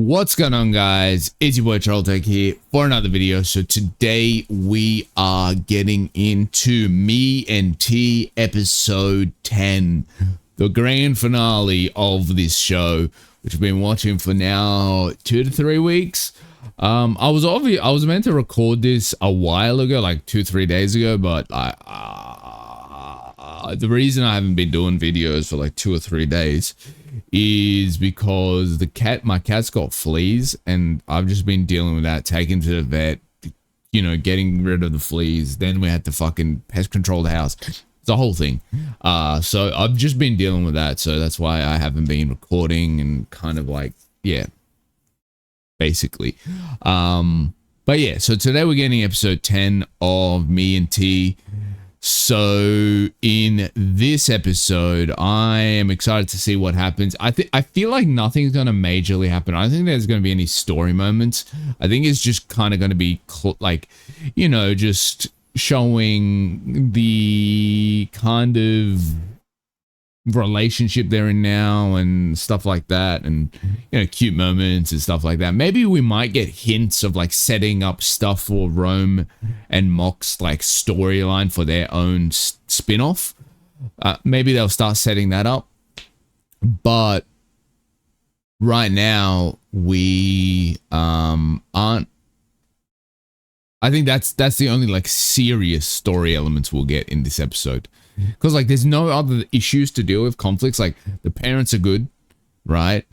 What's going on, guys? It's your boy Trolltek here for another video. So today we are getting into Me and T episode 10, the grand finale of this show, which I've been watching for now 2 to 3 weeks. I was meant to record this a while ago, like 2-3 days ago, but the reason I haven't been doing videos for like 2 or 3 days is because my cat's got fleas, and I've just been dealing with that, taking to the vet, you know, getting rid of the fleas. Then we had to fucking pest control the house. It's a whole thing. So I've just been dealing with that. So that's why I haven't been recording and kind of like, yeah, basically. But yeah, so today we're getting episode 10 of Me and T. So in this episode, I am excited to see what happens. I feel like nothing's going to majorly happen. I don't think there's going to be any story moments. I think it's just kind of going to be like, you know, just showing the kind of relationship they're in now and stuff like that, and you know, cute moments and stuff like that. Maybe we might get hints of like setting up stuff for Rome and Mock's like storyline for their own spin-off. Maybe they'll start setting that up, but right now we aren't. I think that's the only like serious story elements we'll get in this episode. Because like there's no other issues to deal with, conflicts. Like the parents are good, right?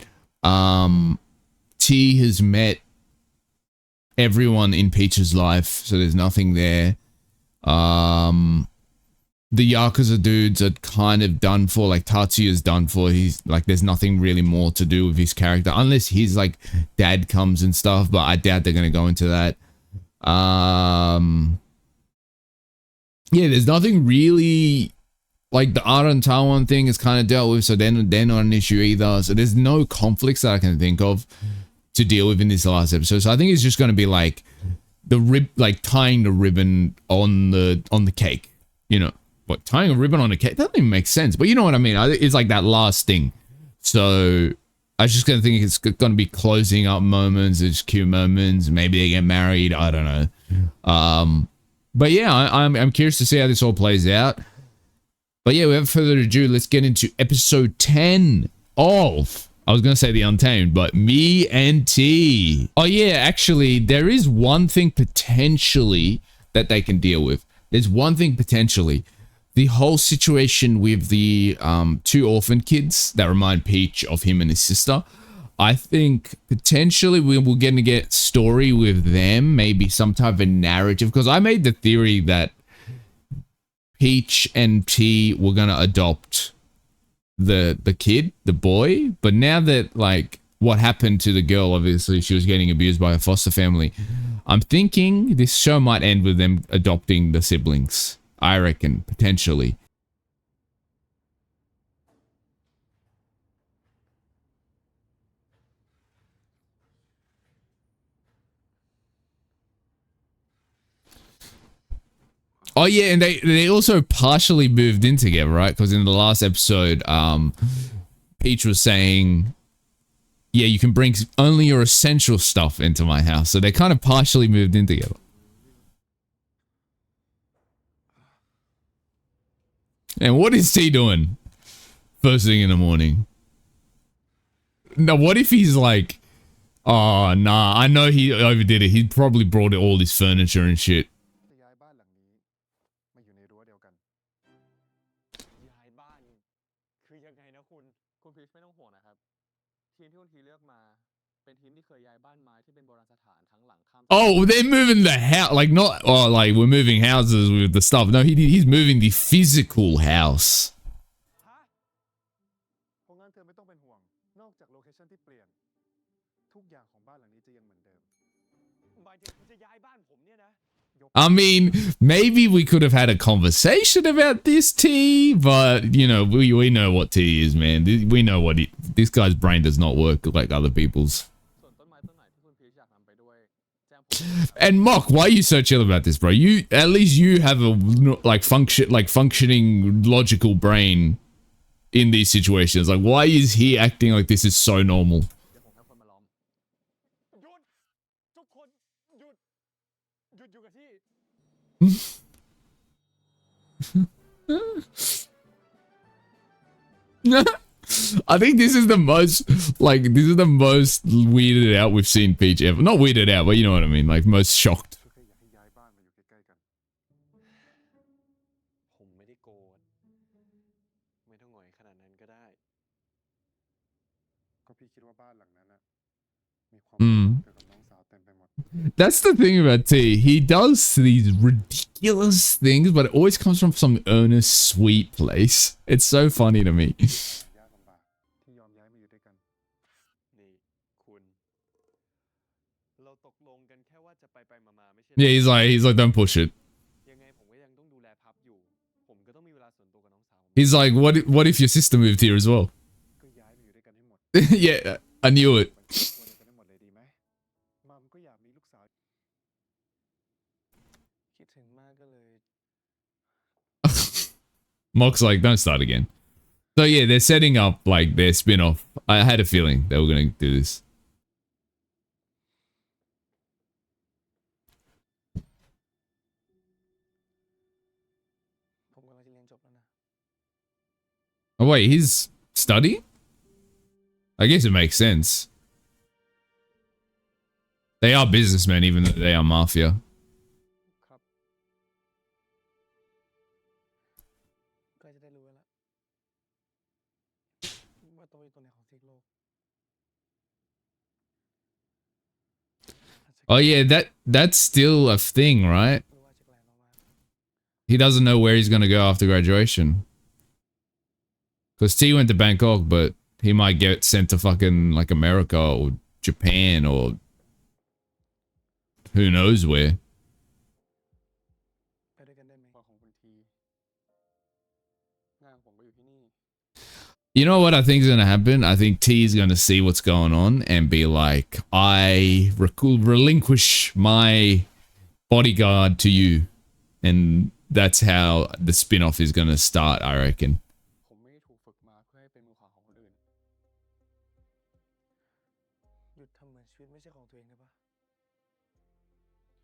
T has met everyone in Peach's life, so there's nothing there. The Yakuza dudes are kind of done for. Like Tatsuya's done for. He's like, there's nothing really more to do with his character unless his like dad comes and stuff, but I doubt they're gonna go into that. Yeah, there's nothing really. Like the Ara and Taiwan thing is kind of dealt with, so they're not an issue either. So there's no conflicts that I can think of to deal with in this last episode. So I think it's just going to be like like tying the ribbon on the cake. You know, what, tying a ribbon on a cake? That doesn't even make sense, but you know what I mean. It's like that last thing. So I was just going to think it's going to be closing up moments, it's cute moments. Maybe they get married. I don't know. But yeah, I'm curious to see how this all plays out. But yeah, without further ado, let's get into episode 10 of, I was going to say The Untamed, but Me and T. Oh yeah, actually, there is one thing potentially that they can deal with. There's one thing potentially. The whole situation with the 2 orphan kids that remind Peach of him and his sister. I think potentially we're going to get story with them, maybe some type of narrative. Because I made the theory that Peach and T were gonna adopt the kid, the boy, but now that like what happened to the girl, obviously she was getting abused by a foster family, I'm thinking this show might end with them adopting the siblings. I reckon, potentially. Oh yeah, and they also partially moved in together, right? Because in the last episode, Peach was saying, yeah, you can bring only your essential stuff into my house. So they kind of partially moved in together. And what is T doing first thing in the morning? Now, what if he's like, oh, nah, I know he overdid it. He probably brought all his furniture and shit. Oh, they're moving the house, like not, oh, like we're moving houses with the stuff. No, he's moving the physical house. I mean, maybe we could have had a conversation about this, T, but you know, we know what T is, man. We know what this guy's brain does not work like other people's. And Mock, why are you so chill about this, bro? At least you have a functioning logical brain in these situations. Like, why is he acting like this is so normal? I think this is the most, like, this is the most weirded out we've seen Peach ever. Not weirded out, but you know what I mean. Like, most shocked. That's the thing about T. He does these ridiculous things, but it always comes from some earnest, sweet place. It's so funny to me. Yeah, he's like, don't push it. He's like, what if your sister moved here as well? Yeah, I knew it. Mock's like, don't start again. So yeah, they're setting up like their spin-off. I had a feeling they were going to do this. Oh wait, his study? I guess it makes sense. They are businessmen even though they are mafia. Oh yeah, that's still a thing, right? He doesn't know where he's going to go after graduation. Because T went to Bangkok, but he might get sent to fucking like America or Japan or who knows where. You know what I think is going to happen? I think T is going to see what's going on and be like, I relinquish my bodyguard to you. And that's how the spin-off is going to start, I reckon.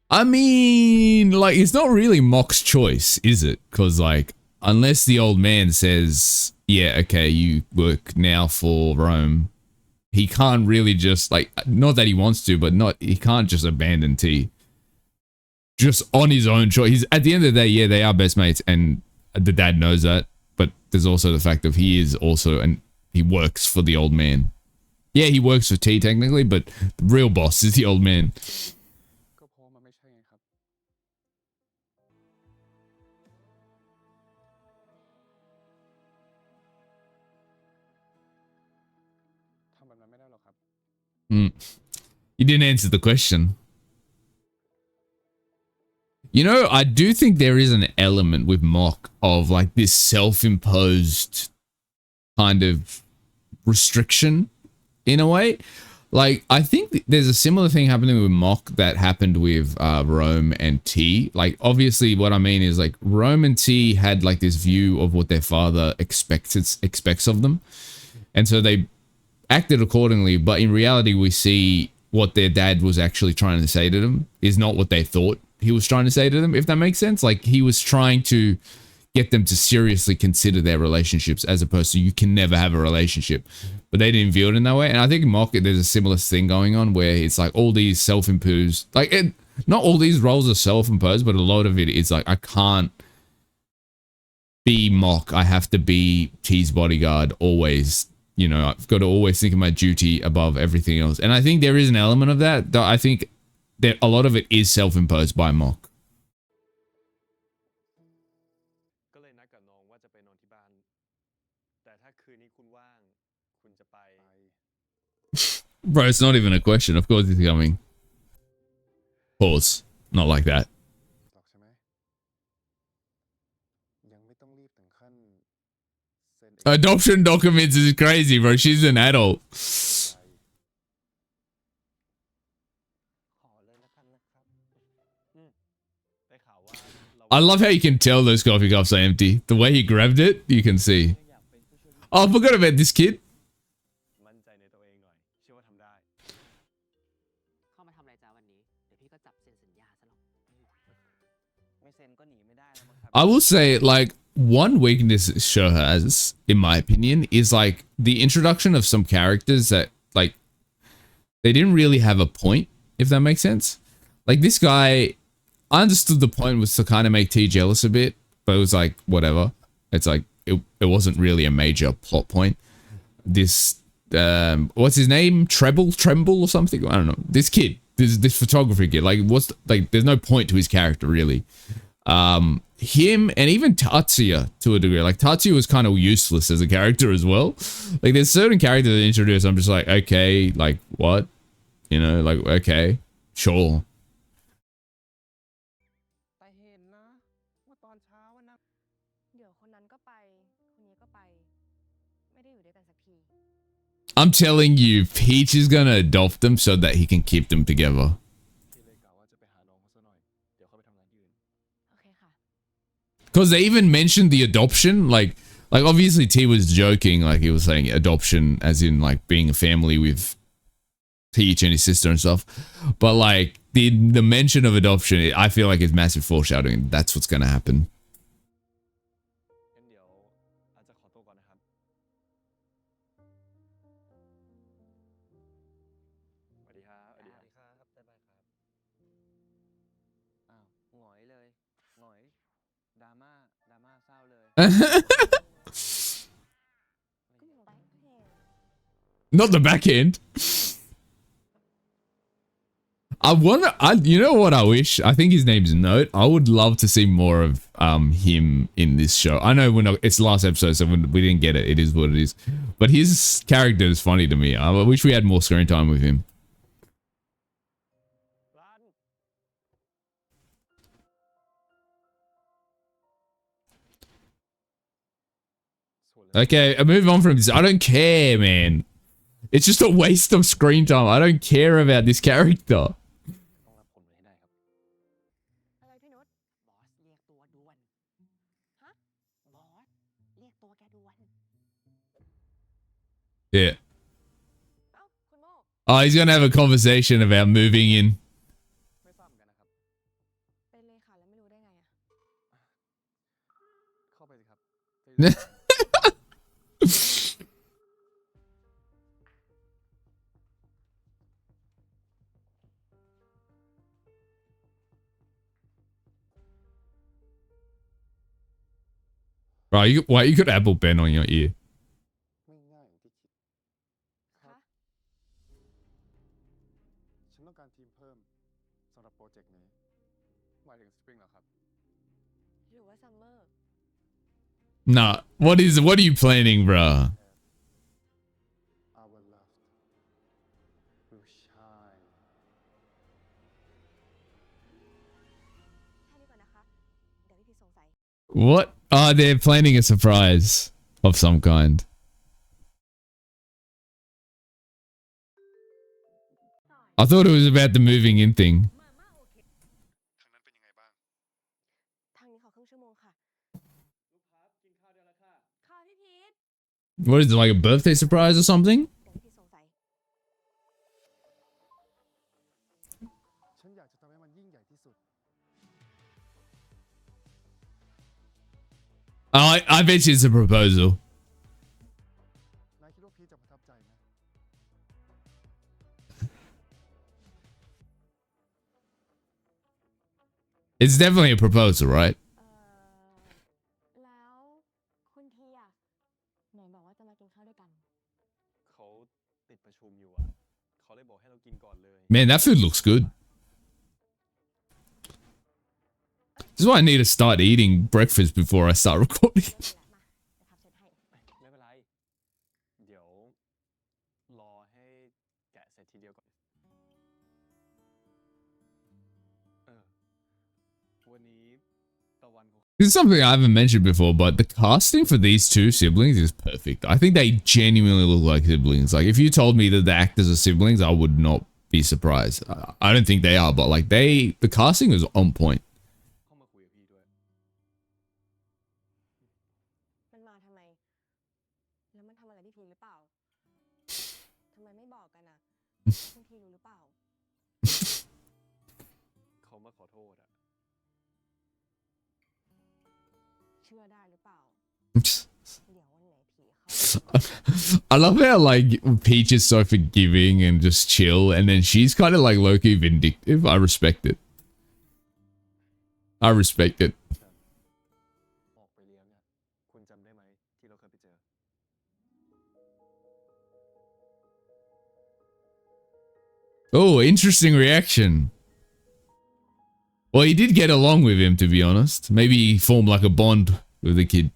I mean, like, it's not really Mock's choice, is it? Because, like, unless the old man says, yeah, okay, you work now for Rome, he can't really just, like, not that he wants to, but he can't just abandon T. Just on his own choice. He's, at the end of the day, yeah, they are best mates, and the dad knows that, but there's also the fact that he is also, and he works for the old man. Yeah, he works for T technically, but the real boss is the old man. You didn't answer the question. You know, I do think there is an element with Mock of like this self-imposed kind of restriction in a way. Like, I think there's a similar thing happening with Mock that happened with Rome and T. Like, obviously what I mean is like Rome and T had like this view of what their father expects of them. And so they acted accordingly, but in reality we see what their dad was actually trying to say to them is not what they thought he was trying to say to them, if that makes sense. Like, he was trying to get them to seriously consider their relationships as opposed to you can never have a relationship, but they didn't view it in that way. And I think Mock, there's a similar thing going on where it's like all these self-imposed, like, not all these roles are self-imposed, but a lot of it is like, I can't be Mock, I have to be T's bodyguard always. You know, I've got to always think of my duty above everything else. And I think there is an element of that. I think that a lot of it is self-imposed by Mock. Bro, it's not even a question. Of course he's coming. Pause. Not like that. Adoption documents is crazy, bro. She's an adult. I love how you can tell those coffee cups are empty. The way he grabbed it, you can see. Oh, I forgot about this kid. I will say, like, one weakness this show has, in my opinion, is like the introduction of some characters that, like, they didn't really have a point, if that makes sense. Like, this guy, I understood the point was to kind of make T jealous a bit, but it was like, whatever. It's like, it wasn't really a major plot point. This, what's his name? Tremble or something? I don't know. This kid, this photography kid, like, there's no point to his character, really. Him and even Tatsuya to a degree. Like, Tatsuya was kind of useless as a character as well. Like, there's certain characters that introduce, I'm just like, okay, like, what? You know, like, okay, sure. I'm telling you, Peach is gonna adopt them so that he can keep them together. Because they even mentioned the adoption, like obviously T was joking, like he was saying adoption as in like being a family with Peach and his sister and stuff. But like the mention of adoption, I feel like it's massive foreshadowing. That's what's gonna happen. Not the back end. You know what I wish? I think his name's Note. I would love to see more of him in this show. I know it's the last episode, so we didn't get it. It is what it is. But his character is funny to me. I wish we had more screen time with him. Okay, I move on from this. I don't care, man. It's just a waste of screen time. I don't care about this character. Yeah. Oh, he's gonna have a conversation about moving in. Right, why you got Apple Pen on your ear? Nah, what are you planning, bruh? What? Oh, they're planning a surprise of some kind. I thought it was about the moving in thing. What is it, like a birthday surprise or something? Oh, I bet you it's a proposal. It's definitely a proposal, right? Man, that food looks good. This is why I need to start eating breakfast before I start recording. This is something I haven't mentioned before, but the casting for these two siblings is perfect. I think they genuinely look like siblings. Like, if you told me that the actors are siblings, I would not be surprised. I don't think they are, but like the casting is on point. I love how like Peach is so forgiving and just chill, and then she's kind of like low-key vindictive. I respect it. I respect it. Oh, interesting reaction. Well, he did get along with him, to be honest. Maybe he formed like a bond with the kid.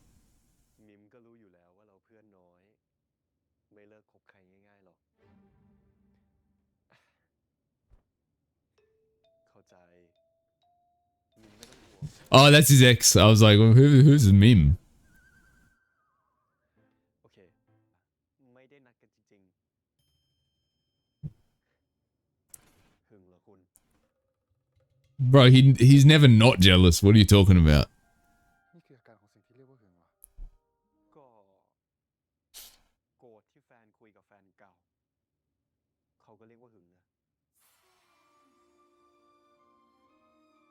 Oh, that's his ex. I was like, well, who's the meme? Bro, he's never not jealous. What are you talking about?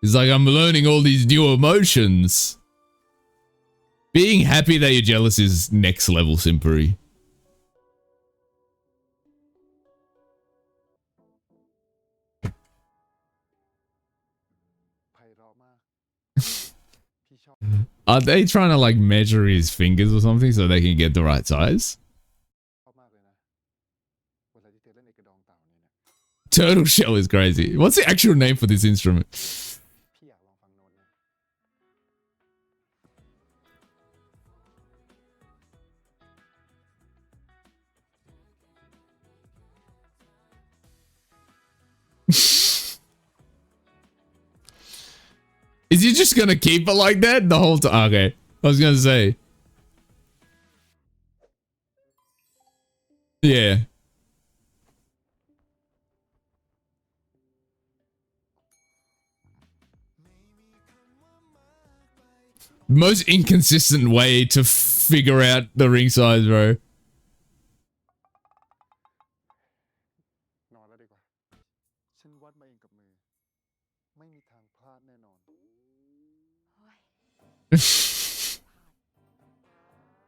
It's like, I'm learning all these new emotions. Being happy that you're jealous is next level simpery. Are they trying to like measure his fingers or something so they can get the right size? Turtle shell is crazy. What's the actual name for this instrument? Is he just gonna keep it like that the whole time? Okay, I was gonna say. Yeah. Most inconsistent way to figure out the ring size, bro.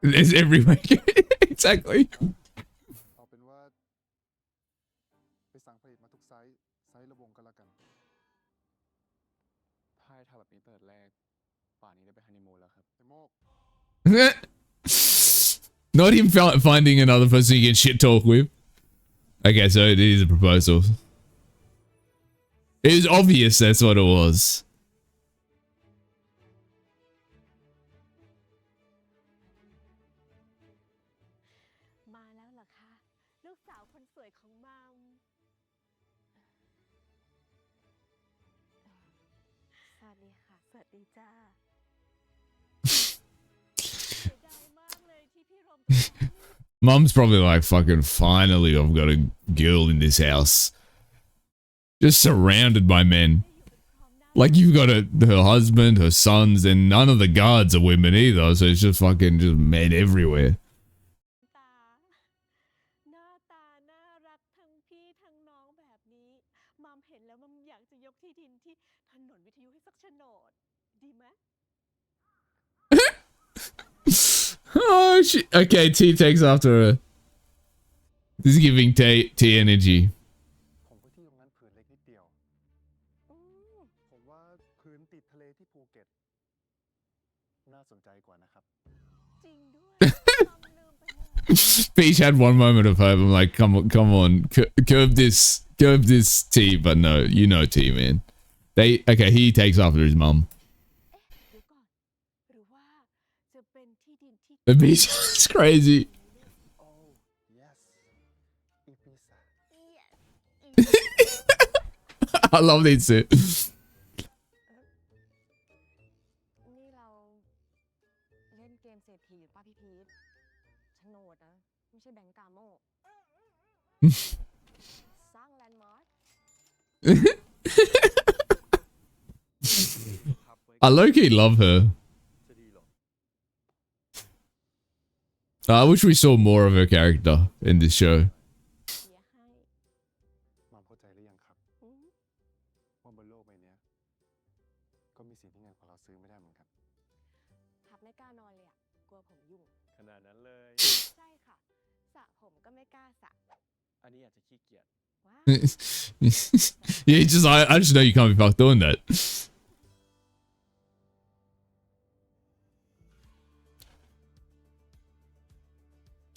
It's everywhere. Exactly. Not him finding another person he can shit talk with. Okay, so it is a proposal. It was obvious that's what it was. Mum's probably like, fucking finally I've got a girl in this house. Just surrounded by men. Like you've got her husband, her sons, and none of the guards are women either, so it's just fucking just men everywhere. Oh shit. Okay, T takes after her. This is giving T energy. Peach had one moment of hope. I'm like, come on, curb this T, but no, you know T, man. Okay, he takes after his mum. The beach is crazy. I love these two. I low-key love her. I wish we saw more of her character in this show. ครับไม่กล้านอนเลยอะกลัวผมยุ่งขนาดนั้นเลย ใช่ค่ะสระผมก็ไม่กล้าสระอันนี้อาจจะขี้เกียจ ว้าว Yeah, just I just know you can't be fucked doing that.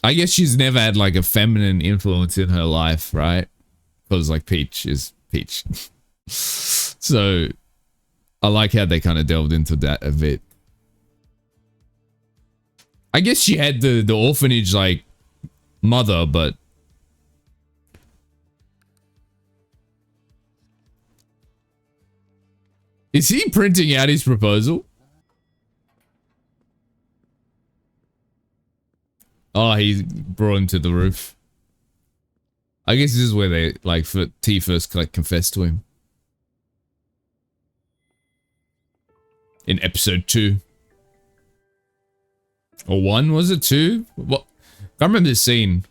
I guess she's never had like a feminine influence in her life, right? Because like Peach is Peach. So I like how they kind of delved into that a bit. I guess she had the orphanage like mother, but is he printing out his proposal? Oh, he brought him to the roof. I guess this is where they like T first like confessed to him. In episode 2. Or 1, was it 2? What? I remember this scene.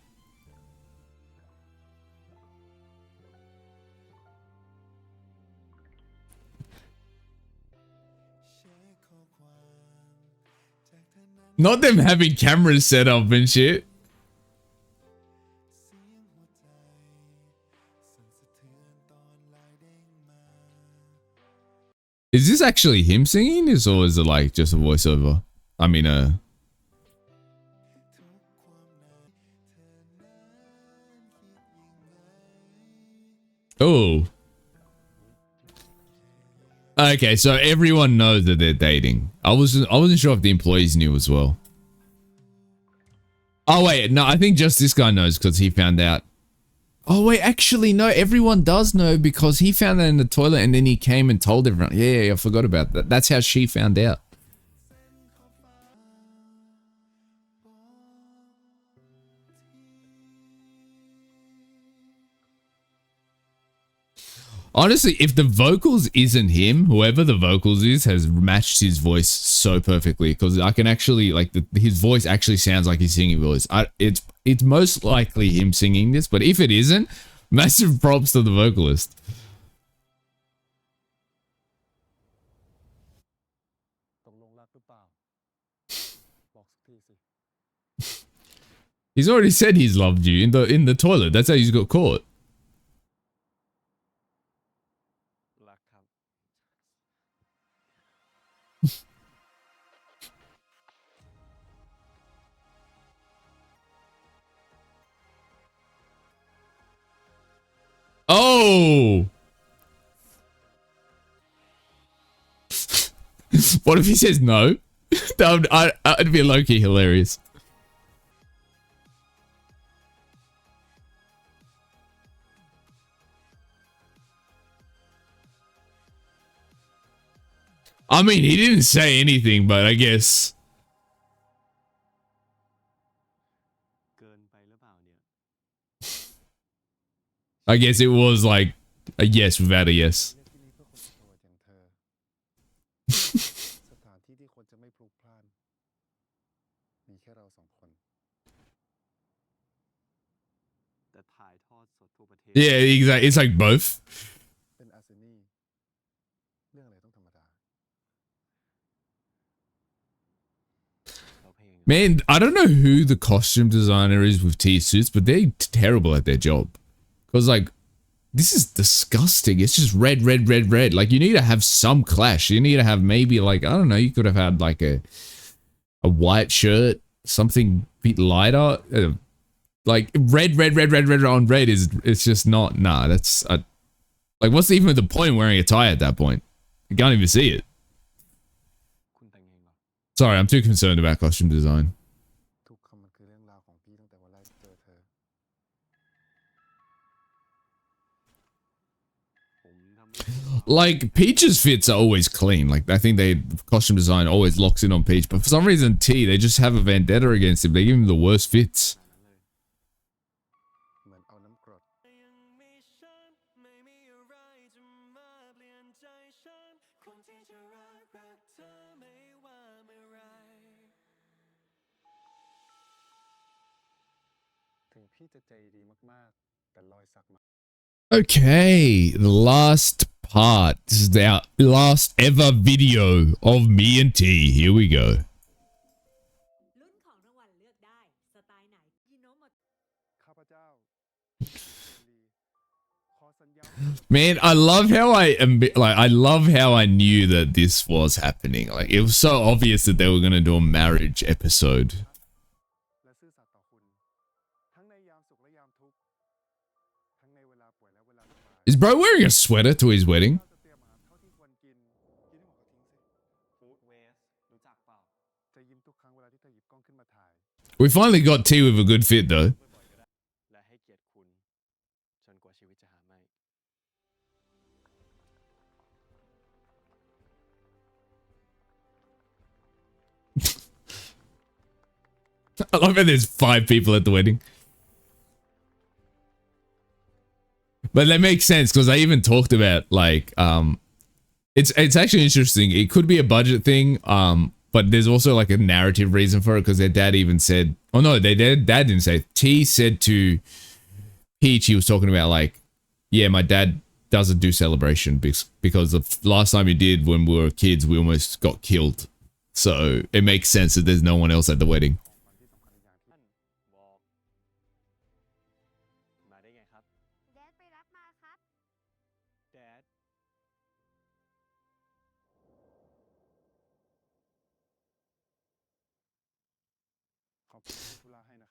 Not them having cameras set up and shit. Is this actually him singing this, or is it like just a voiceover? I mean, oh. Okay, so everyone knows that they're dating. I wasn't sure if the employees knew as well. Oh wait, no, I think just this guy knows because he found out. Oh wait, actually no, everyone does know because he found that in the toilet and then he came and told everyone. Yeah, I forgot about that. That's how she found out. Honestly, if the vocals isn't him, whoever the vocals is has matched his voice so perfectly because I can actually like his voice actually sounds like his singing voice. It's most likely him singing this, but if it isn't, massive props to the vocalist. He's already said he's loved you in the toilet. That's how he's got caught. Oh! What if he says no? It'd be low-key hilarious. I mean, he didn't say anything, but I guess... I guess it was like a yes without a yes. Yeah, exactly. It's like both. Man, I don't know who the costume designer is with T-suits, but they're terrible at their job. Because, like, this is disgusting. It's just red, red, red, red. Like, you need to have some clash. You need to have maybe, like, I don't know, you could have had, like, a white shirt, something a bit lighter. Like, red, red, red, red, red on red is, it's just not, nah, that's, like, what's even the point wearing a tie at that point? You can't even see it. Sorry, I'm too concerned about costume design. Like, Peach's fits are always clean. Like, I think costume design always locks in on Peach. But for some reason, T, they just have a vendetta against him. They give him the worst fits. Okay, the last part. This is our last ever video of me and T. Here we go. Man, I love how I love how I knew that this was happening. Like, it was so obvious that they were gonna do a marriage episode. และซื่อสัตย์ต่อคุณ ทั้งในยามสุขและยามทุกข์ ทั้งในเวลาป่วยและเวลาสบาย Is bro wearing a sweater to his wedding? เราจะเตรียมอาหารเท่าที่ควรกิน กินให้หมดก็ทิ้งสิ Food waste รู้จักเปล่า จะยิ้มทุกครั้งเวลาที่เธอหยิบกล้องขึ้นมาถ่าย We finally got T with a good fit though. บ่อยๆก็ได้ และให้เกียรติคุณ จนกว่าชีวิตจะหาไม่ I love how there's 5 people at the wedding. But that makes sense because I even talked about like it's actually interesting. It could be a budget thing, but there's also like a narrative reason for it because their dad even said, oh no, their dad didn't say. T said to Peach, he was talking about like, yeah, my dad doesn't do celebration because the last time he did when we were kids, we almost got killed. So it makes sense that there's no one else at the wedding. มาได้ไงครับ แดดไปรับมาครับ Dad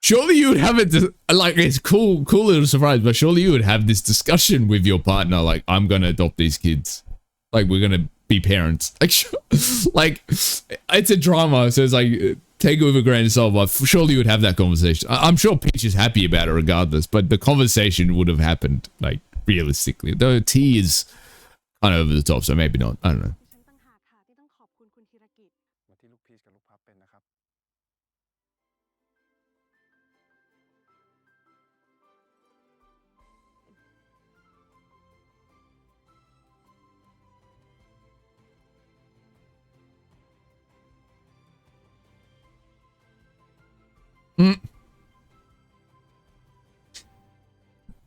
Surely you would have it like it's cool little surprise, but surely you would have this discussion with your partner, like I'm gonna adopt these kids, like we're gonna be parents, like like it's a drama, so it's like take it with a grain of salt. But surely you would have that conversation. I'm sure Peach is happy about it regardless, but the conversation would have happened like realistically. Though T is kind of over the top, so maybe not. I don't know. ดิฉันต่างหากค่ะที่ต้องขอบคุณคุณธีรกิจ มาที่ลูกพีชกับลูกพับเป็นนะครับ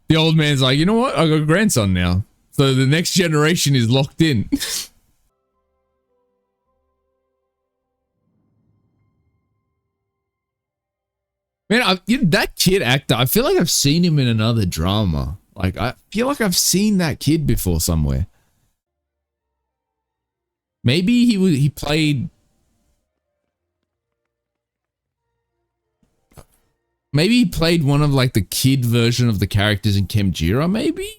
The old man's like, you know what? I got a grandson now. So the next generation is locked in. Man, that kid actor, I feel like I've seen him in another drama. Like, I feel like I've seen that kid before somewhere. Maybe he played... Maybe he played one of like the kid version of the characters in Kemjira, maybe?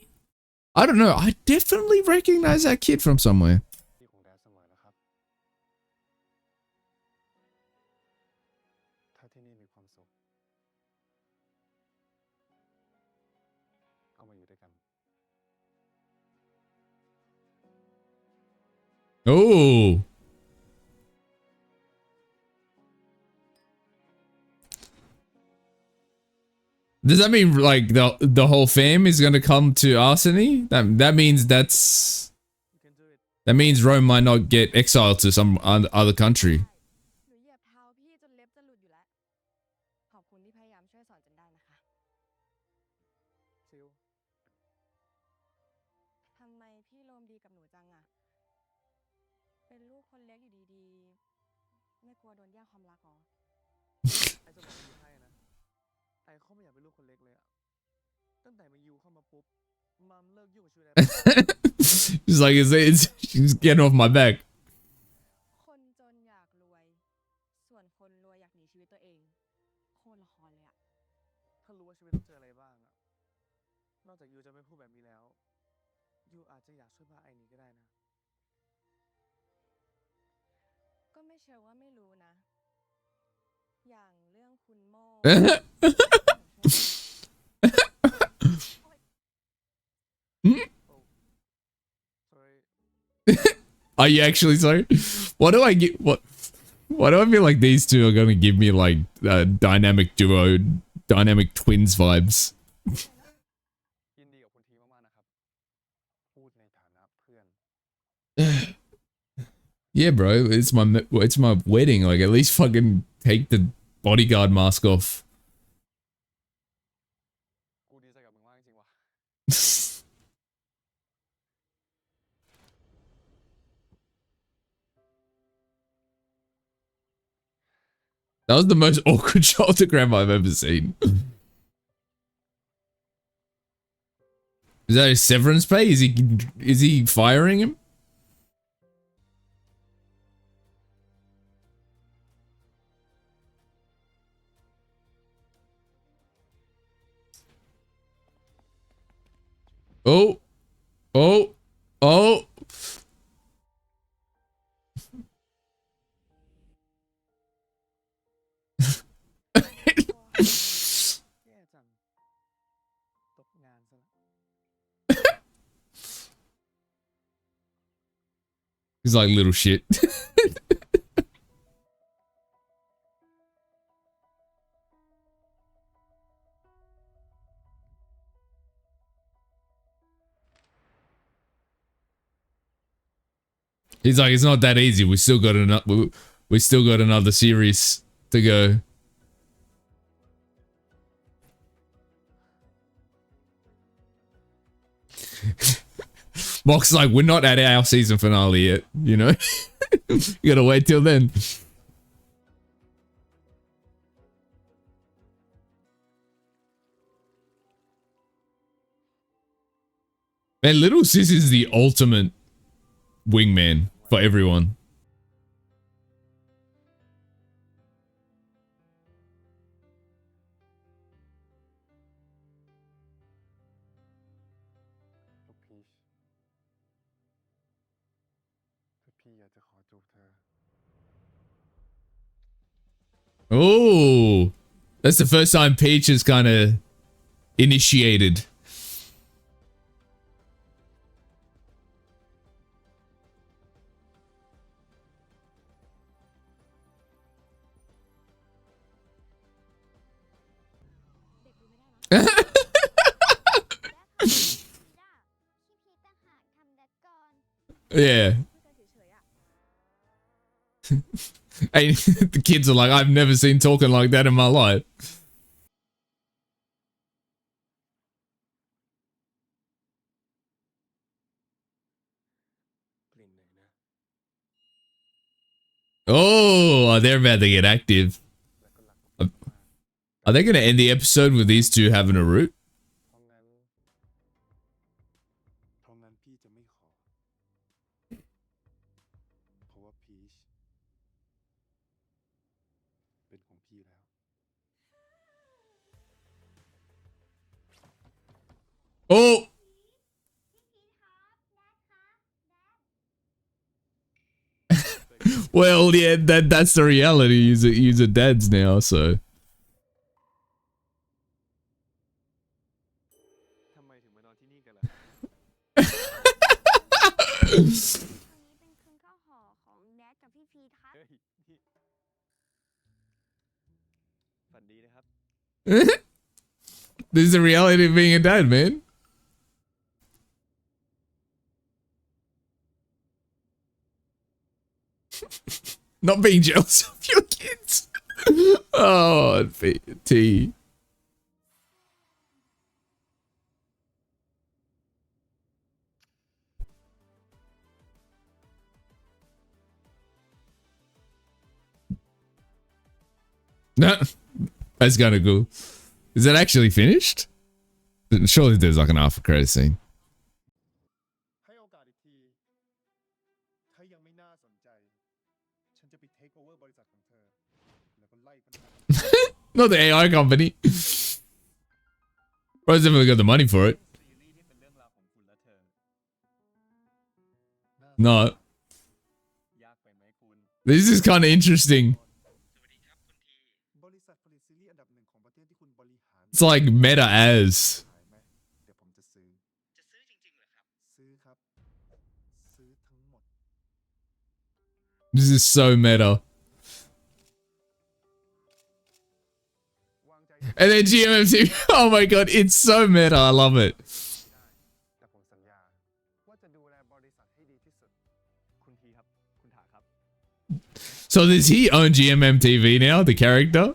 I don't know. I definitely recognize that kid from somewhere. ที่ของแดดเสมอนะครับ ถ้าที่นี่มีความสุข เอามาอยู่ด้วยกัน Oh. Does that mean like the whole fam is gonna come to Arseny? That means that's You can do it that means Rome might not get exiled to some other country. หนูเหยียบเท้าพี่จนเล็บจะหลุดอยู่แล้ว ขอบคุณที่พยายามช่วยสอนจนได้นะคะ ซิล ทำไมพี่โรมดีกับหนูจังอะเป็นลูกคนเล็กอยู่ดีๆ ไม่กลัวโดนแย่งความรักหรอ ไอ้จะบอกพี่ให้นะ ไอ้เขาไม่อยากเป็นลูกคนเล็กเลยอะ ตั้งแต่มายูเข้ามาปุ๊บ มัมเลิกยุ่งกับชีวิตไอ้ She's like, she's getting off my back. คนจนอยากรวย ส่วนคนรวยอยากหนีชีวิตตัวเอง โคตรละครเลยอะ ถ้ารู้ว่าชีวิตต้องเจออะไรบ้างอะ นอกจากยูจะไม่พูดแบบนี้แล้ว ยูอาจจะอยากช่วยพาไอ้หนีก็ได้นะ ก็ไม่เชื่อว่าไม่รู้นะ อย่างเรื่องคุณโม่ sorry Are you actually sorry? What do I get? Why do I feel like these two are gonna give me like dynamic duo, dynamic twins vibes? ยินดีกับคุณทีมากๆนะครับ พูดในฐานะเพื่อน Yeah, bro, it's my wedding. Like, at least fucking take the bodyguard mask off. กูดีใจกับมึงมากจริงๆว่ะ That was the most awkward shoulderagram I've ever seen. Is that his severance pay? Is he firing him? Oh, oh, oh. แย่จังตกงานซะละ He's like little shit. He's like, it's not that easy. We still got another series to go. Mock's like, we're not at our season finale yet, you know? You gotta wait till then. Man, Little Sis is the ultimate wingman for everyone. Oh, that's the first time Peach is kind of initiated. Yeah. Hey, the kids are like, I've never seen talking like that in my life. Oh, they're about to get active. Are they going to end the episode with these two having a root? Oh! Well, yeah, that's the reality. He's a dad's now, so. This is the reality of being a dad, man. Not being jealous of your kids. Oh, T. No, that's kind of cool. Is that actually finished? Surely there's like an after credit scene. Not the AI company. Bro's definitely got the money for it. No. This is kind of interesting. It's like meta as. This is so meta. And then GMMT. Oh my god, it's so meta. I love it. So does he own GMM TV now, the character?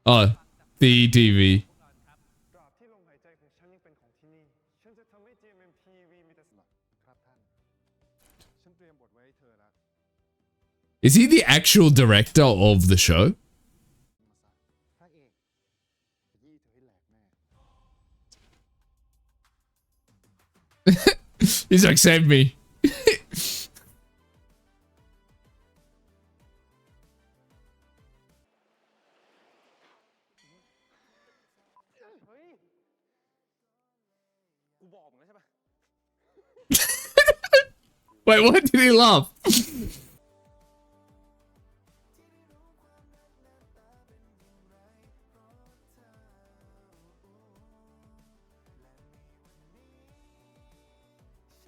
Oh, the TV. Is he the actual director of the show? He's like, save me. Wait, what did he laugh?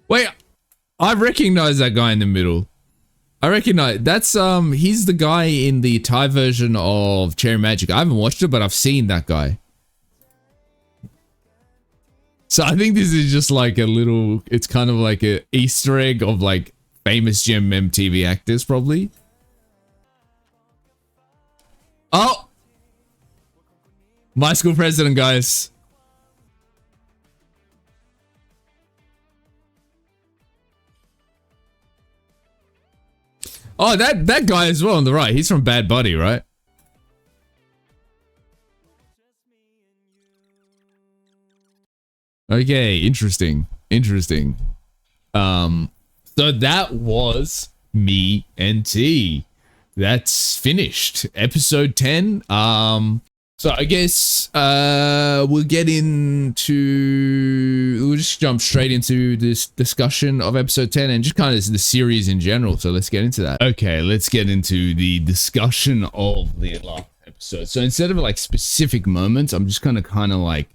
Wait, I recognize that guy in the middle. I recognize that's he's the guy in the Thai version of Cherry Magic. I haven't watched it, but I've seen that guy. So I think this is just like a little, it's kind of like a Easter egg of like famous Gem MTV actors probably. Oh! My school president, guys. Oh, that guy as well on the right. He's from Bad Buddy, right? Okay, interesting. Interesting. So that was me and T. That's finished. Episode 10. So I guess we'll just jump straight into this discussion of episode 10 and just kind of the series in general. So let's get into that. Okay, let's get into the discussion of the last episode. So instead of like specific moments, I'm just gonna kind of like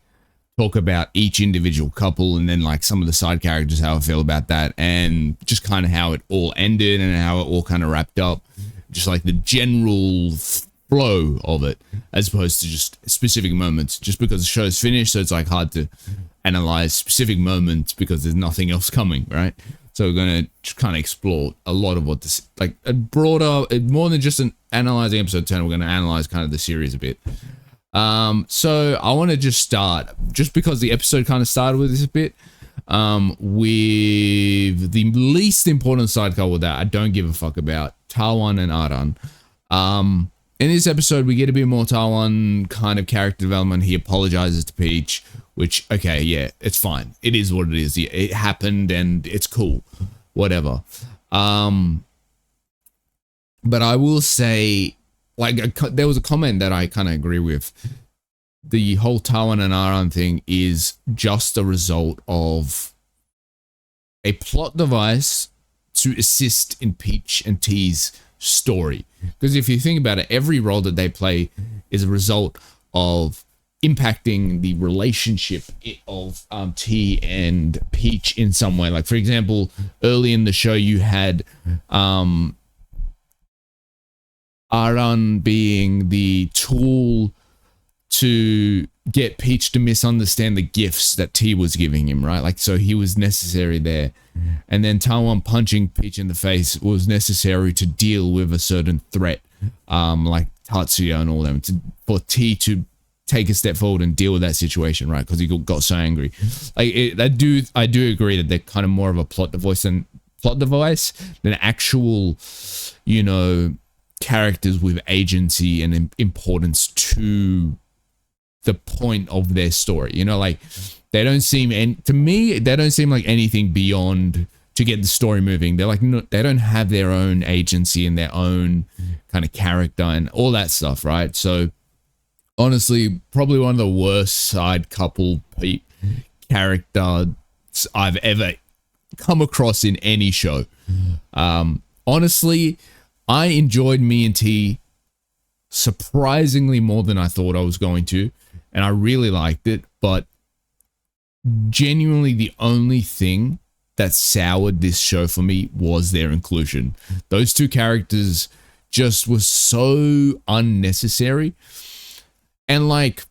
talk about each individual couple and then like some of the side characters, how I feel about that, and just kind of how it all ended and how it all kind of wrapped up. Just like the general flow of it, as opposed to just specific moments, just because the show's finished, so it's like hard to analyze specific moments because there's nothing else coming, right? So we're gonna just kind of explore a lot of what this, like a broader, more than just analyzing episode 10, we're gonna analyze kind of the series a bit. So I want to just start, just because the episode kind of started with this a bit, with the least important side couple that I don't give a fuck about, Tawan and Aran. In this episode, we get a bit more Tawan kind of character development. He apologizes to Peach, which, okay, yeah, it's fine. It is what it is. It happened and it's cool. Whatever. But I will say, like, there was a comment that I kind of agree with. The whole Tawan and Aran thing is just a result of a plot device to assist in Peach and T's story. Because if you think about it, every role that they play is a result of impacting the relationship of T and Peach in some way. Like, for example, early in the show, you had Aran being the tool to get Peach to misunderstand the gifts that T was giving him, right? Like, so he was necessary there. And then Tawan punching Peach in the face was necessary to deal with a certain threat, like Tatsuya and all them, for T to take a step forward and deal with that situation, right? Because he got so angry. Like, I do agree that they're kind of more of a plot device than actual, you know, characters with agency and importance to the point of their story. You know, like, they don't seem, and to me, they don't seem like anything beyond to get the story moving. They're like, no, they don't have their own agency and their own kind of character and all that stuff, right? So honestly, probably one of the worst side couple characters I've ever come across in any show. Honestly, I enjoyed me and T surprisingly more than I thought I was going to, and I really liked it, but genuinely the only thing that soured this show for me was their inclusion. Those two characters just were so unnecessary. And like,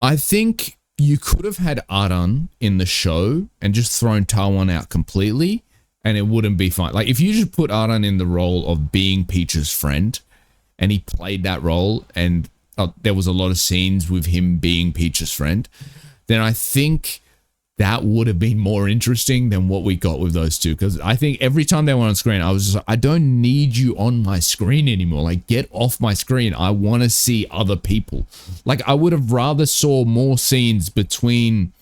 I think you could have had Aran in the show and just thrown Tawan out completely and it wouldn't be fine. Like, if you just put Aran in the role of being Peach's friend and he played that role and there was a lot of scenes with him being Peach's friend, then I think that would have been more interesting than what we got with those two. Because I think every time they were on screen, I was just like, I don't need you on my screen anymore. Like, get off my screen. I want to see other people. Like, I would have rather saw more scenes between,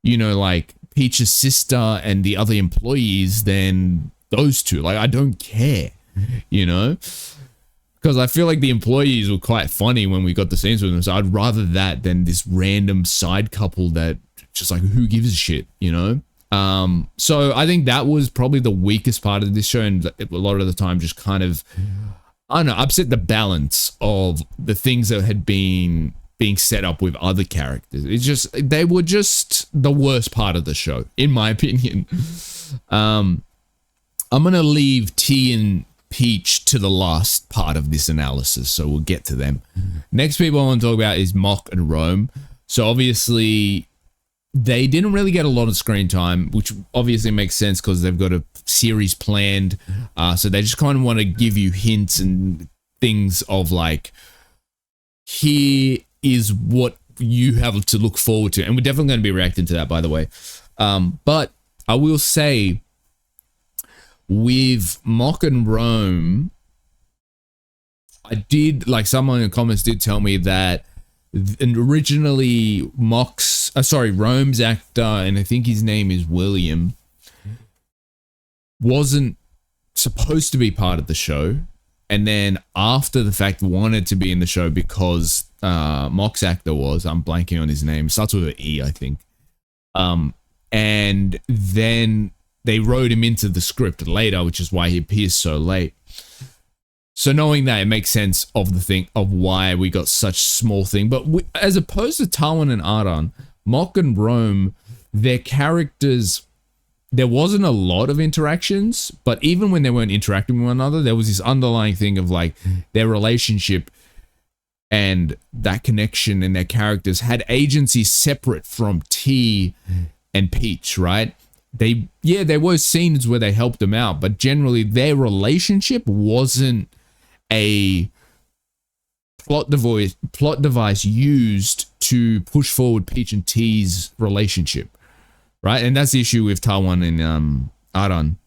like Peach's sister and the other employees than those two. Like, I don't care, because I feel like the employees were quite funny when we got the scenes with them. So I'd rather that than this random side couple that just like, who gives a shit, So I think that was probably the weakest part of this show, and a lot of the time just kind of, I don't know, upset the balance of the things that had been being set up with other characters. It's just, they were just the worst part of the show, in my opinion. I'm gonna leave T and Peach to the last part of this analysis, so we'll get to them. Next people I want to talk about is Mock and Rome. So obviously they didn't really get a lot of screen time, which obviously makes sense because they've got a series planned. So they just kind of want to give you hints and things of like, here is what you have to look forward to. And we're definitely going to be reacting to that, by the way. But I will say, with Mock and Rome, I did, like, someone in the comments did tell me that originally Rome's actor, and I think his name is William, wasn't supposed to be part of the show, and then after the fact wanted to be in the show because Mock's actor was, I'm blanking on his name, starts with an E, I think. And then they wrote him into the script later, which is why he appears so late. So knowing that, it makes sense of the thing of why we got such small thing. But as opposed to Tawan and Aran, Mock and Rome, their characters, there wasn't a lot of interactions, but even when they weren't interacting with one another, there was this underlying thing of like their relationship and that connection, and their characters had agency separate from T and Peach, right? There were scenes where they helped them out, but generally their relationship wasn't a plot device used to push forward Peach and T's relationship, right? And that's the issue with Tawan and Aran,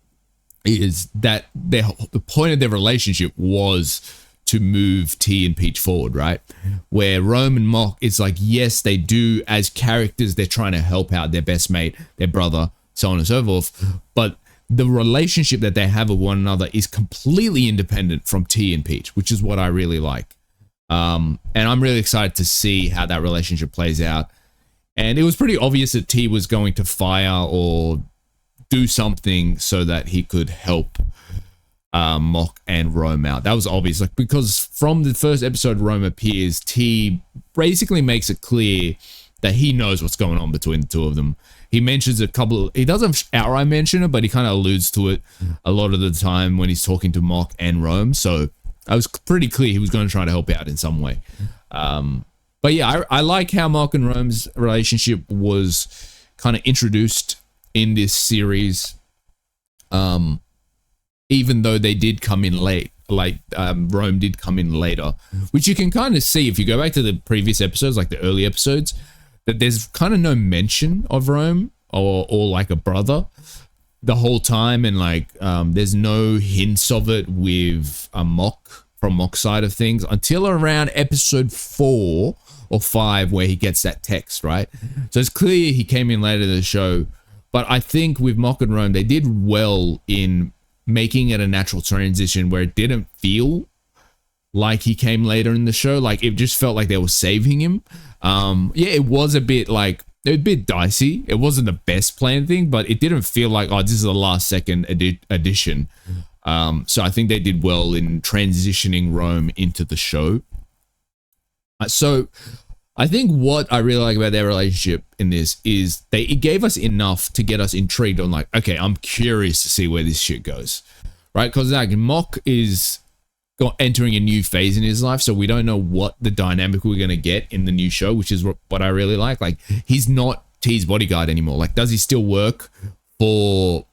is that the point of their relationship was to move T and Peach forward, right? Where Rome and Mock, it's like, yes, they do as characters, they're trying to help out their best mate, their brother, so on and so forth, but the relationship that they have with one another is completely independent from T and Peach, which is what I really like. And I'm really excited to see how that relationship plays out. And it was pretty obvious that T was going to fire or do something so that he could help Mock and Rome out. That was obvious, like, because from the first episode Rome appears, T basically makes it clear that he knows what's going on between the two of them. He mentions he doesn't outright mention it, but he kind of alludes to it a lot of the time when he's talking to Mock and Rome. So I was pretty clear he was going to try to help out in some way. But yeah, I like how Mock and Rome's relationship was kind of introduced in this series. Even though they did come in late, like Rome did come in later, which you can kind of see if you go back to the previous episodes, like the early episodes, that there's kind of no mention of Rome or like a brother the whole time, and like there's no hints of it with a Mock from Mock's side of things until around episode 4 or 5 where he gets that text, right? So it's clear he came in later to the show, but I think with Mock and Rome, they did well in making it a natural transition where it didn't feel like he came later in the show. Like, it just felt like they were saving him. Yeah, it was a bit dicey. It wasn't the best planned thing, but it didn't feel like, oh, this is a last second addition. So I think they did well in transitioning Rome into the show. So I think what I really like about their relationship in this is it gave us enough to get us intrigued on like, okay, I'm curious to see where this shit goes, right? Because like Mock is entering a new phase in his life, so we don't know what the dynamic we're going to get in the new show, which is what I really like. Like, he's not T's bodyguard anymore. Like, does he still work for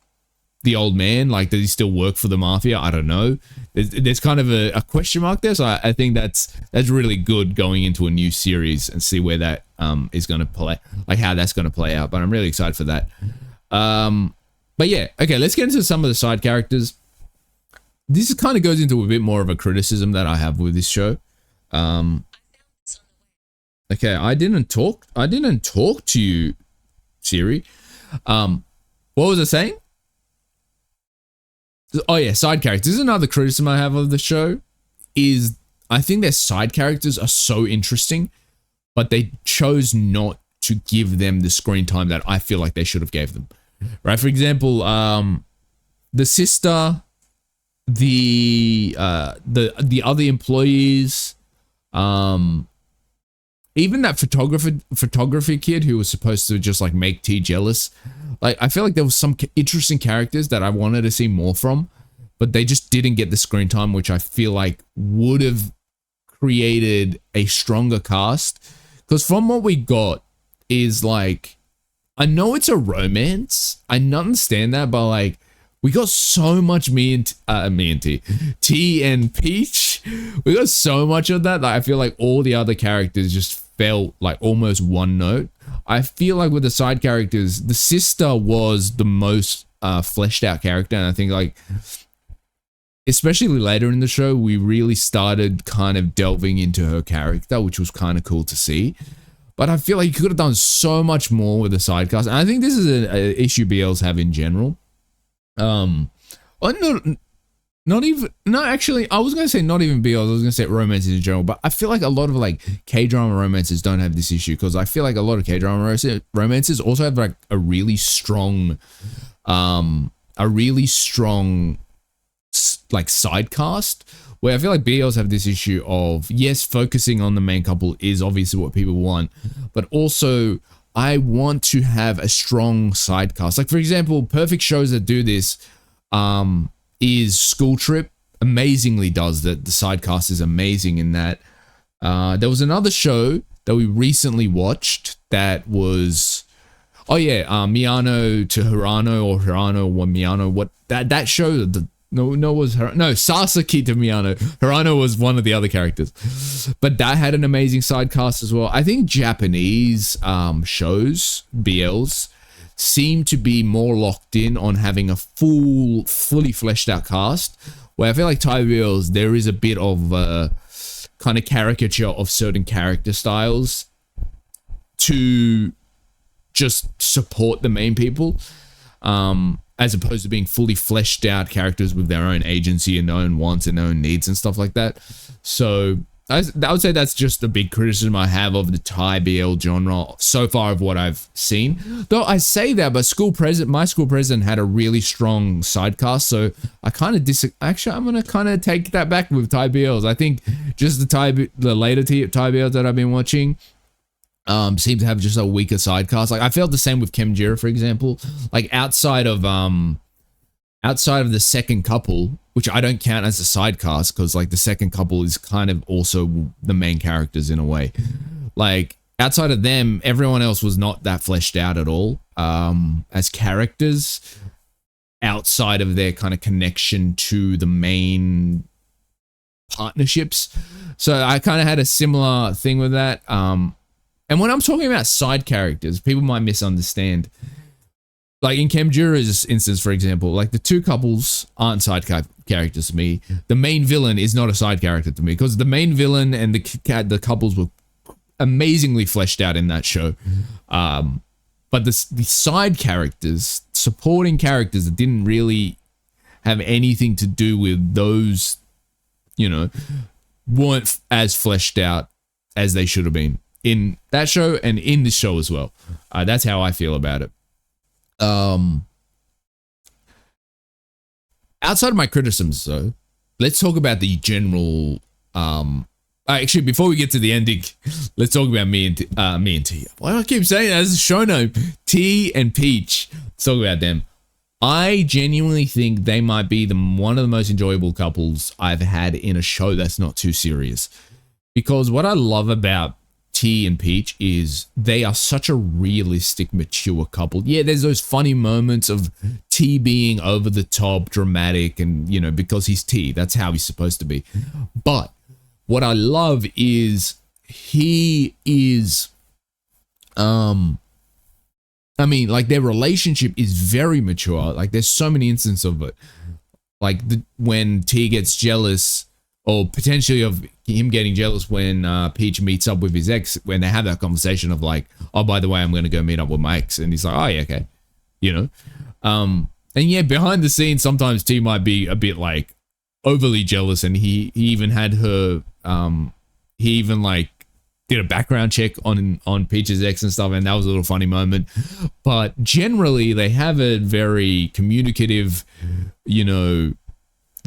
the old man? Like, does he still work for the mafia? I don't know. There's kind of a question mark there, so I think that's really good going into a new series and see where that is going to play, like how that's going to play out. But I'm really excited for that. But yeah, okay, let's get into some of the side characters. This kind of goes into a bit more of a criticism that I have with this show. Okay, I didn't talk to you series. What was I saying? Oh yeah, side characters. This is another criticism I have of the show. Is I think their side characters are so interesting, but they chose not to give them the screen time that I feel like they should have gave them. Right? For example, the sister, the other employees, even that photography kid who was supposed to just like make T jealous. Like, I feel like there was some interesting characters that I wanted to see more from, but they just didn't get the screen time, which I feel like would have created a stronger cast. Because from what we got is like, I know it's a romance. I understand that, but like, we got so much me and T and Peach. We got so much of that I feel like all the other characters just felt like almost one note. I feel like with the side characters, the sister was the most fleshed out character, and I think like, especially later in the show, we really started kind of delving into her character, which was kind of cool to see. But I feel like you could have done so much more with the side cast, and I think this is an issue BLs have in general. Actually, I was going to say not even BLs, I was going to say romances in general, but I feel like a lot of like K-drama romances don't have this issue, because I feel like a lot of K-drama romances also have like a really strong like side cast, where I feel like BLs have this issue of, yes, focusing on the main couple is obviously what people want, but also I want to have a strong side cast. Like, for example, perfect shows that do this is School Trip. Amazingly does that. The side cast is amazing in that. There was another show that we recently watched that was, Miyano to Hirano, or Hirano or Miyano. What that show? Sasaki to Miyano. Hirano was one of the other characters, but that had an amazing side cast as well. I think Japanese shows, BLs, seem to be more locked in on having a fully fleshed out cast, where I feel like Thai BLs, there is a bit of kind of caricature of certain character styles to just support the main people, as opposed to being fully fleshed out characters with their own agency and their own wants and their own needs and stuff like that. So I would say that's just a big criticism I have of the Thai BL genre so far of what I've seen. Though I say that, but my school president had a really strong side cast, so I kind of actually, I'm going to kind of take that back with Thai BLs. I think just the later Thai BLs that I've been watching seem to have just a weaker side cast. Like, I felt the same with Kemjira, for example. Like, outside of the second couple, which I don't count as a side cast, because like the second couple is kind of also the main characters in a way. Like, outside of them, everyone else was not that fleshed out at all as characters, outside of their kind of connection to the main partnerships. So I kind of had a similar thing with that. And when I'm talking about side characters, people might misunderstand. Like in Kemjira's instance, for example, like the two couples aren't side characters to me. The main villain is not a side character to me, because the main villain and the couples were amazingly fleshed out in that show. But the side characters, supporting characters that didn't really have anything to do with those, weren't as fleshed out as they should have been in that show and in this show as well. That's how I feel about it. Outside of my criticisms, though, let's talk about the general. Actually, before we get to the ending, let's talk about me and T. Why do I keep saying that as a show name? T and Peach. Let's talk about them. I genuinely think they might be one of the most enjoyable couples I've had in a show that's not too serious. Because what I love about T and Peach is they are such a realistic, mature couple. Yeah, there's those funny moments of T being over the top, dramatic, and, because he's T, that's how he's supposed to be. But what I love is he is, their relationship is very mature. Like, there's so many instances of it. Like, when T gets jealous or potentially of him getting jealous when Peach meets up with his ex, when they have that conversation of like, oh, by the way, I'm going to go meet up with my ex. And he's like, oh, yeah, okay. You know? And yeah, behind the scenes, sometimes T might be a bit like overly jealous. And he even had her, he even like did a background check on Peach's ex and stuff. And that was a little funny moment. But generally, they have a very communicative, you know,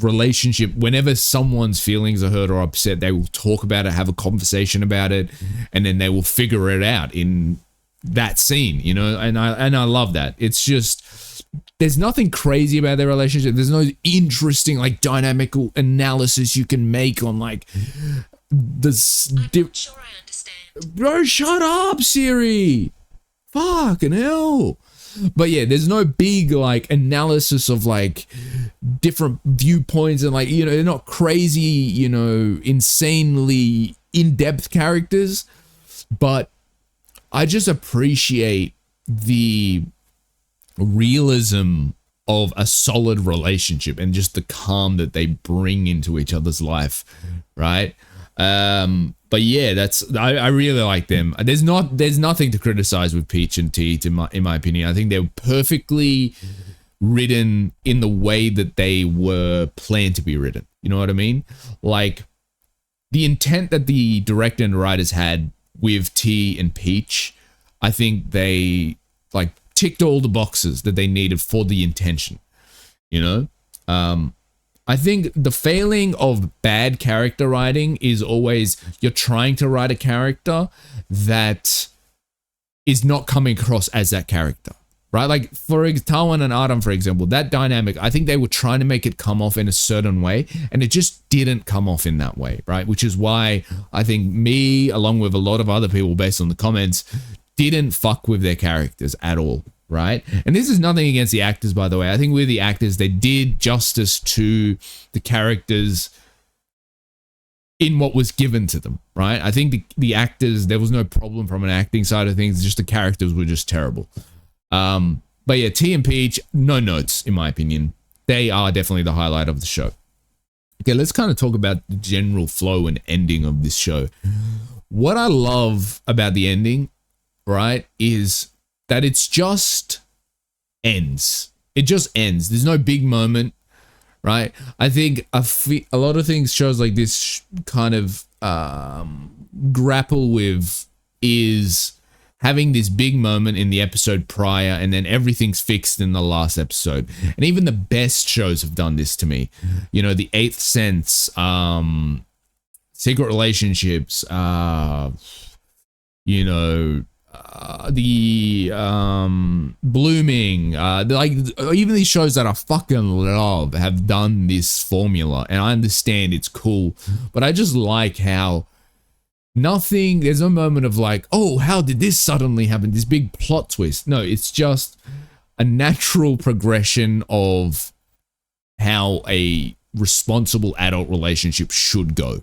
relationship. Whenever someone's feelings are hurt or upset, they will talk about it, have a conversation about it, and then they will figure it out in that scene, you know. And I love that. It's just, there's nothing crazy about their relationship. There's no interesting like dynamical analysis you can make on like this. I'm not sure I understand. Bro, shut up, Siri. Fucking hell. But yeah, there's no big like analysis of like different viewpoints and like, you know, they're not crazy, you know, insanely in-depth characters, but I just appreciate the realism of a solid relationship and just the calm that they bring into each other's life, right? But yeah, that's I really like them. There's nothing to criticize with Peach and T, in my opinion. I think they're perfectly written in the way that they were planned to be written. You know what I mean? Like the intent that the director and writers had with T and Peach, I think they like ticked all the boxes that they needed for the intention. You know? I think the failing of bad character writing is always you're trying to write a character that is not coming across as that character, right? Like for Tawan and Adam, for example, that dynamic, I think they were trying to make it come off in a certain way and it just didn't come off in that way, right? Which is why I think me, along with a lot of other people based on the comments, didn't fuck with their characters at all. Right? And this is nothing against the actors, by the way. I think with the actors, they did justice to the characters in what was given to them, right? I think the actors, there was no problem from an acting side of things. Just the characters were just terrible. But yeah, T and Peach, no notes, in my opinion. They are definitely the highlight of the show. Okay, let's kind of talk about the general flow and ending of this show. What I love about the ending, right, is that it's just ends. It just ends. There's no big moment, right? I think a lot of things shows like this kind of grapple with is having this big moment in the episode prior and then everything's fixed in the last episode. And even the best shows have done this to me. You know, The Eighth Sense, Secret Relationships, you know, the Blooming, like even these shows that I fucking love have done this formula, and I understand it's cool, but I just like how there's no moment of like, oh, how did this suddenly happen, this big plot twist. No, it's just a natural progression of how a responsible adult relationship should go.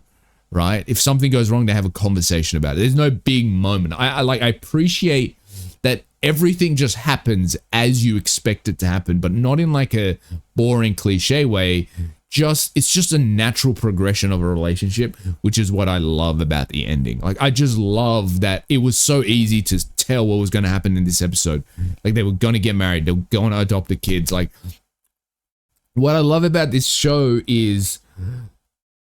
Right? If something goes wrong, they have a conversation about it. There's no big moment. I appreciate that everything just happens as you expect it to happen, but not in like a boring cliche way. It's just a natural progression of a relationship, which is what I love about the ending. Like I just love that it was so easy to tell what was going to happen in this episode. Like they were going to get married, they were going to adopt the kids. Like what I love about this show is,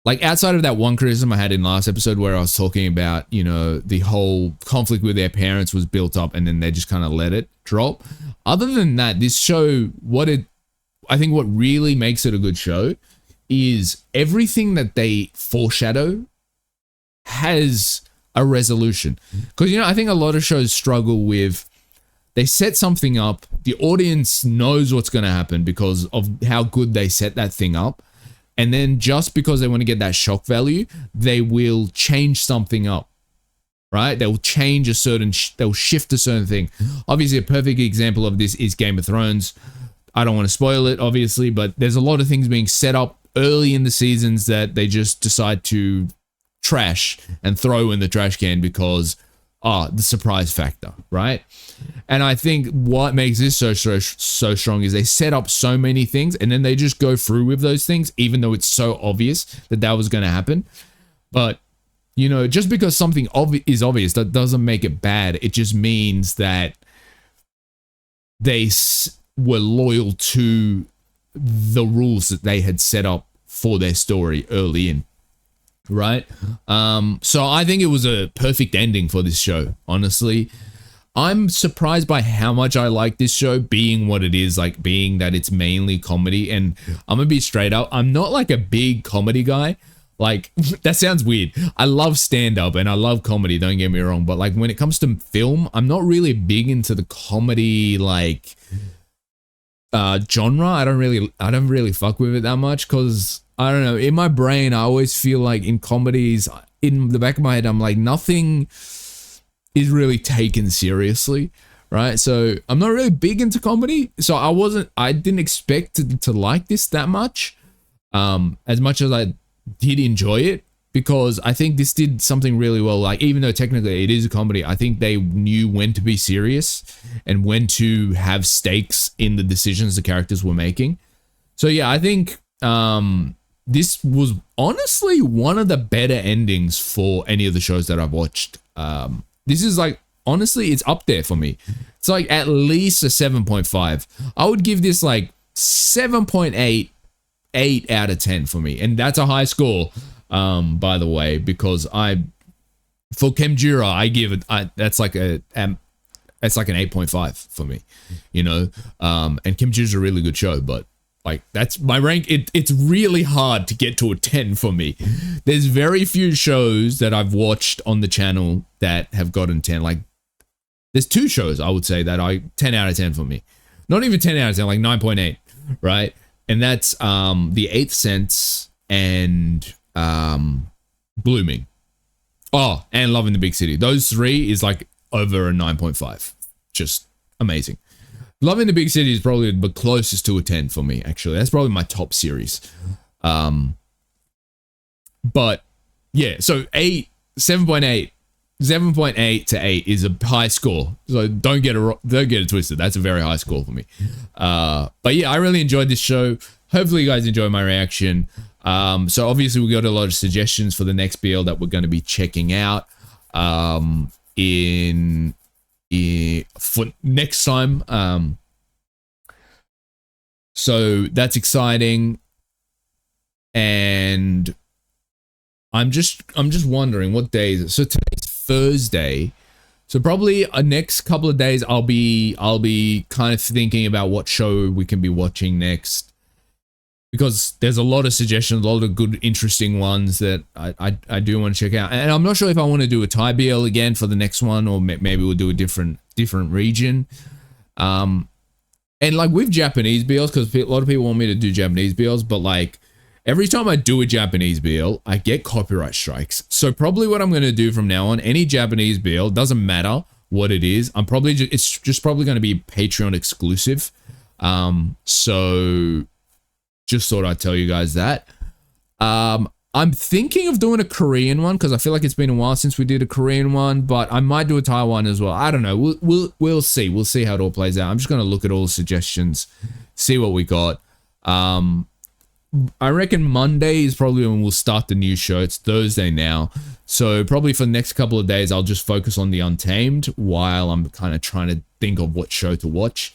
like outside of that one criticism I had in last episode where I was talking about, you know, the whole conflict with their parents was built up and then they just kind of let it drop. Other than that, this show, I think what really makes it a good show is everything that they foreshadow has a resolution. Because, you know, I think a lot of shows struggle with, they set something up, the audience knows what's going to happen because of how good they set that thing up. And then just because they want to get that shock value, they will change something up, right? They'll change they'll shift a certain thing. Obviously, a perfect example of this is Game of Thrones. I don't want to spoil it, obviously, but there's a lot of things being set up early in the seasons that they just decide to trash and throw in the trash can because the surprise factor, right? And I think what makes this so strong is they set up so many things and then they just go through with those things, even though it's so obvious that that was going to happen. But, you know, just because something is obvious, that doesn't make it bad. It just means that they were loyal to the rules that they had set up for their story early in. Right? So I think it was a perfect ending for this show, honestly. I'm surprised by how much I like this show being what it is, like being that it's mainly comedy. And I'm gonna be straight up, I'm not like a big comedy guy. Like, that sounds weird. I love stand-up and I love comedy, don't get me wrong. But like when it comes to film, I'm not really big into the comedy like genre. I don't really fuck with it that much because I don't know, in my brain I always feel like in comedies, in the back of my head, I'm like, nothing is really taken seriously, right? So I'm not really big into comedy, so I didn't expect to like this that much as I did enjoy it, because I think this did something really well. Like, even though technically it is a comedy, I think they knew when to be serious and when to have stakes in the decisions the characters were making. So yeah, I think this was honestly one of the better endings for any of the shows that I've watched. This is like, honestly, it's up there for me. It's like at least a 7.5. I would give this like 7.8, 8 out of 10 for me. And that's a high score, by the way, because for Kemjira, I give it, that's like an 8.5 for me, you know? And Kemjira's a really good show, but like, that's my rank. It's really hard to get to a 10 for me. There's very few shows that I've watched on the channel that have gotten 10. Like, there's 2 shows I would say that 10 out of 10 for me. Not even 10 out of 10, like 9.8, right? And that's The Eighth Sense and Blooming. Oh, and Love in the Big City. Those 3 is like over a 9.5. Just amazing. Love in the Big City is probably the closest to a 10 for me, actually. That's probably my top series. But yeah, so 7.8 to 8 is a high score. So don't get it twisted. That's a very high score for me. But yeah, I really enjoyed this show. Hopefully you guys enjoy my reaction. So obviously we got a lot of suggestions for the next BL that we're going to be checking out for next time. So that's exciting. And I'm just wondering what day is it. So today's Thursday. So probably next couple of days I'll be kind of thinking about what show we can be watching next, because there's a lot of suggestions, a lot of good interesting ones that I do want to check out. And I'm not sure if I want to do a Thai BL again for the next one, or maybe we'll do a different region. And like with Japanese BLs, because a lot of people want me to do Japanese BLs, but like every time I do a Japanese BL, I get copyright strikes. So probably what I'm going to do from now on, any Japanese BL, doesn't matter what it is, it's just probably going to be Patreon exclusive. So just thought I'd tell you guys that. I'm thinking of doing a Korean one because I feel like it's been a while since we did a Korean one, but I might do a Taiwan as well. I don't know. We'll see. We'll see how it all plays out. I'm just going to look at all the suggestions, see what we got. I reckon Monday is probably when we'll start the new show. It's Thursday now. So probably for the next couple of days, I'll just focus on the Untamed while I'm kind of trying to think of what show to watch.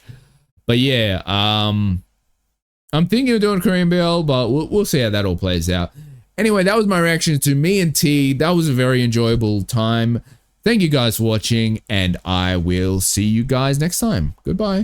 But yeah, I'm thinking of doing a Korean BL, but we'll see how that all plays out. Anyway, that was my reaction to Me and T. That was a very enjoyable time. Thank you guys for watching, and I will see you guys next time. Goodbye.